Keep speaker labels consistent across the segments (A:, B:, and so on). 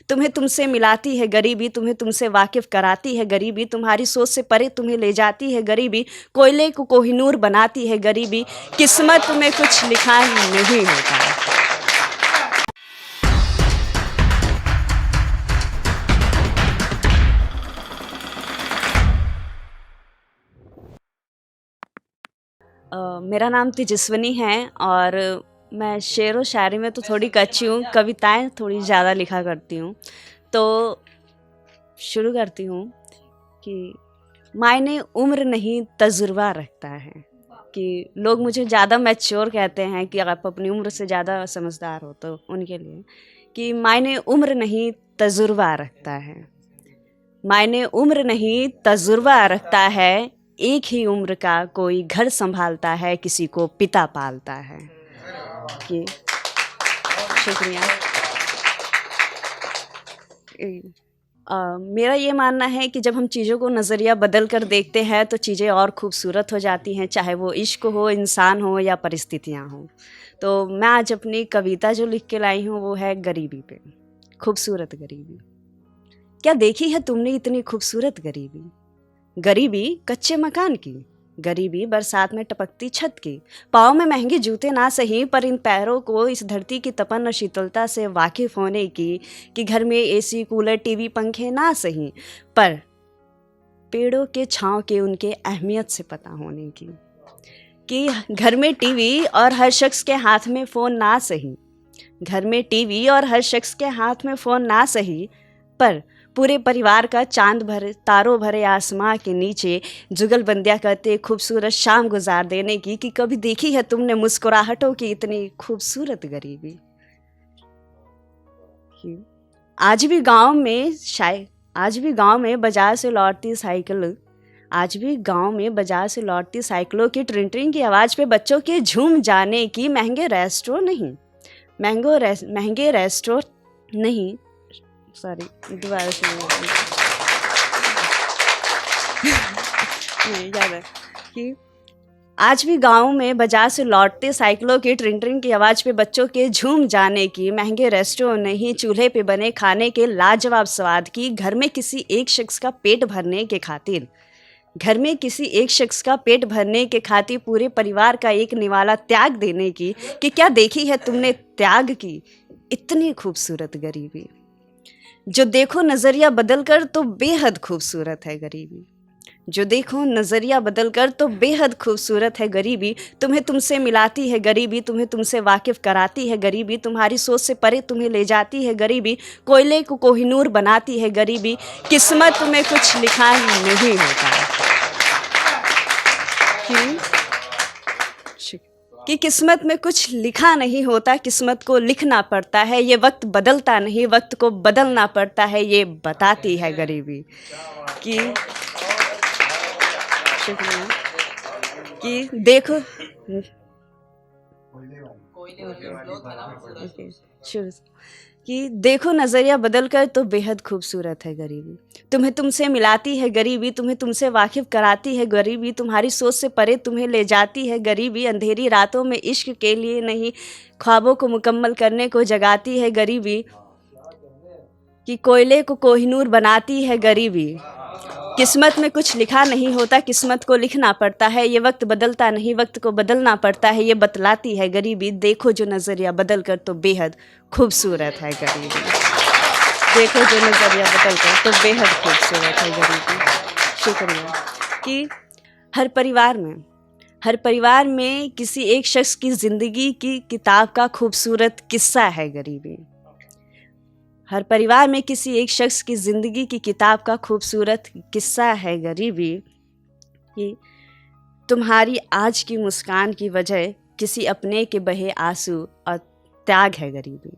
A: तुम्हें तुमसे मिलाती है गरीबी, तुम्हें तुमसे वाकिफ कराती है गरीबी, तुम्हारी सोच से परे तुम्हें ले जाती है गरीबी, कोयले को कोहिनूर बनाती है गरीबी, किस्मत में कुछ लिखा नहीं होता। मेरा नाम तेजस्विनी है और मैं शेर व शायरी में तो थोड़ी कच्ची हूँ, कविताएं थोड़ी ज़्यादा लिखा करती हूँ। तो शुरू करती हूँ कि मायने उम्र नहीं तजुर्बा रखता है। कि लोग मुझे ज़्यादा मैच्योर कहते हैं कि आप अपनी उम्र से ज़्यादा समझदार हो, तो उनके लिए कि मायने उम्र नहीं तजुर्बा रखता है। मायने उम्र नहीं तजुर्बा रखता है, एक ही उम्र का कोई घर संभालता है, किसी को पिता पालता है। कि शुक्रिया। मेरा ये मानना है कि जब हम चीज़ों को नज़रिया बदल कर देखते हैं तो चीज़ें और खूबसूरत हो जाती हैं, चाहे वो इश्क हो, इंसान हो या परिस्थितियाँ हों। तो मैं आज अपनी कविता जो लिख के लाई हूँ वो है गरीबी पे। खूबसूरत गरीबी। क्या देखी है तुमने इतनी खूबसूरत गरीबी? गरीबी कच्चे मकान की, गरीबी बरसात में टपकती छत की, पाँव में महंगे जूते ना सही पर इन पैरों को इस धरती की तपन और शीतलता से वाकिफ होने की, कि घर में एसी कूलर टीवी पंखे ना सही पर पेड़ों के छांव के उनके अहमियत से पता होने की, कि घर में टीवी और हर शख्स के हाथ में फ़ोन ना सही, घर में टीवी और हर शख्स के हाथ में फ़ोन ना सही पर पूरे परिवार का चांद भरे तारों भरे आसमां के नीचे जुगलबंदियाँ करते खूबसूरत शाम गुजार देने की, कि कभी देखी है तुमने मुस्कुराहटों की इतनी खूबसूरत गरीबी? आज भी गांव में बाजार से लौटती साइकिल, आज भी गांव में बाजार से लौटती साइकिलों की ट्रिन ट्रिन की आवाज़ पे बच्चों के झूम जाने की, महंगे रेस्टोरेंट नहीं, सॉरी दोबारा से नहीं याद है कि आज भी गाँव में बाजार से लौटते साइकिलों की ट्रिन ट्रिन की आवाज़ पे बच्चों के झूम जाने की, महंगे रेस्टोरेंट नहीं चूल्हे पे बने खाने के लाजवाब स्वाद की, घर में किसी एक शख्स का पेट भरने के खातिर, घर में किसी एक शख्स का पेट भरने के खातिर पूरे परिवार का एक निवाला त्याग देने की, कि क्या देखी है तुमने त्याग की इतनी खूबसूरत गरीबी? जो देखो नज़रिया बदल कर तो बेहद खूबसूरत है गरीबी, जो देखो नज़रिया बदल कर तो बेहद खूबसूरत है गरीबी, तुम्हें तुमसे मिलाती है गरीबी, तुम्हें तुमसे वाकिफ कराती है गरीबी, तुम्हारी सोच से परे तुम्हें ले जाती है गरीबी, कोयले को कोहिनूर बनाती है गरीबी, किस्मत में कुछ लिखा नहीं होता। कि किस्मत में कुछ लिखा नहीं होता, किस्मत को लिखना पड़ता है, ये वक्त बदलता नहीं, वक्त को बदलना पड़ता है, ये बताती है गरीबी। कि शुक्रिया। कि देखो शुरू कि देखो नज़रिया बदल कर तो बेहद खूबसूरत है गरीबी, तुम्हें तुमसे मिलाती है गरीबी, तुम्हें तुमसे वाकिफ कराती है गरीबी, तुम्हारी सोच से परे तुम्हें ले जाती है गरीबी, अंधेरी रातों में इश्क के लिए नहीं ख्वाबों को मुकम्मल करने को जगाती है गरीबी, कि कोयले को कोहिनूर बनाती है गरीबी, किस्मत में कुछ लिखा नहीं होता, किस्मत को लिखना पड़ता है, ये वक्त बदलता नहीं, वक्त को बदलना पड़ता है, ये बतलाती है गरीबी, देखो जो नज़रिया बदल कर तो बेहद खूबसूरत है गरीबी, देखो जो नज़रिया बदल कर तो बेहद खूबसूरत है गरीबी। शुक्रिया। कि हर परिवार में किसी एक शख्स की ज़िंदगी की किताब का खूबसूरत किस्सा है गरीबी, हर परिवार में किसी एक शख्स की ज़िंदगी की किताब का खूबसूरत किस्सा है गरीबी, कि तुम्हारी आज की मुस्कान की वजह किसी अपने के बहे आंसू और त्याग है गरीबी।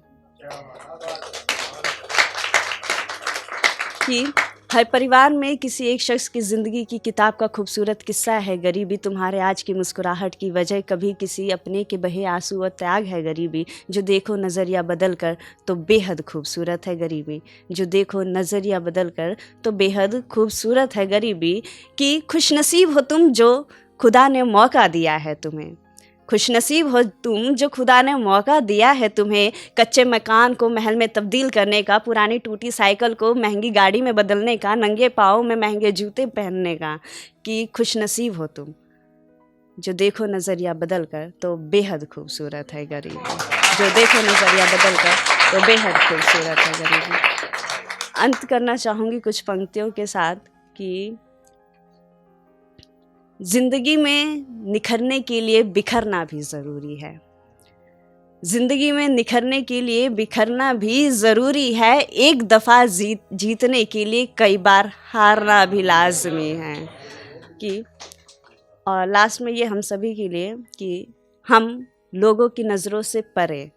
A: कि हर परिवार में किसी एक शख्स की ज़िंदगी की किताब का खूबसूरत किस्सा है गरीबी, तुम्हारे आज की मुस्कुराहट की वजह कभी किसी अपने के बहे आंसू और त्याग है गरीबी, जो देखो नज़रिया बदल कर तो बेहद खूबसूरत है गरीबी, जो देखो नज़रिया बदल कर तो बेहद खूबसूरत है गरीबी, कि खुशनसीब हो तुम जो खुदा ने मौका दिया है तुम्हें, खुशनसीब हो तुम जो खुदा ने मौका दिया है तुम्हें कच्चे मकान को महल में तब्दील करने का, पुरानी टूटी साइकिल को महंगी गाड़ी में बदलने का, नंगे पाँव में महंगे जूते पहनने का। कि खुशनसीब हो तुम जो देखो नज़रिया बदल कर तो बेहद खूबसूरत है गरीबी। जो देखो नज़रिया बदल कर तो बेहद खूबसूरत है गरीबी। अंत करना चाहूँगी कुछ पंक्तियों के साथ कि ज़िंदगी में निखरने के लिए बिखरना भी ज़रूरी है। ज़िंदगी में निखरने के लिए बिखरना भी ज़रूरी है। एक दफ़ा जीतने के लिए कई बार हारना भी लाज़मी है। कि और लास्ट में ये हम सभी के लिए कि हम लोगों की नज़रों से परे,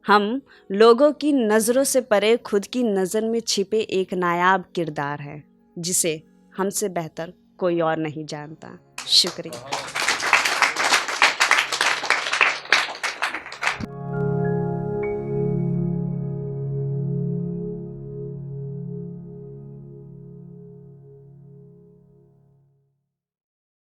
A: हम लोगों की नज़रों से परे खुद की नज़र में छिपे एक नायाब किरदार है जिसे हमसे बेहतर कोई और नहीं जानता। शुक्रिया।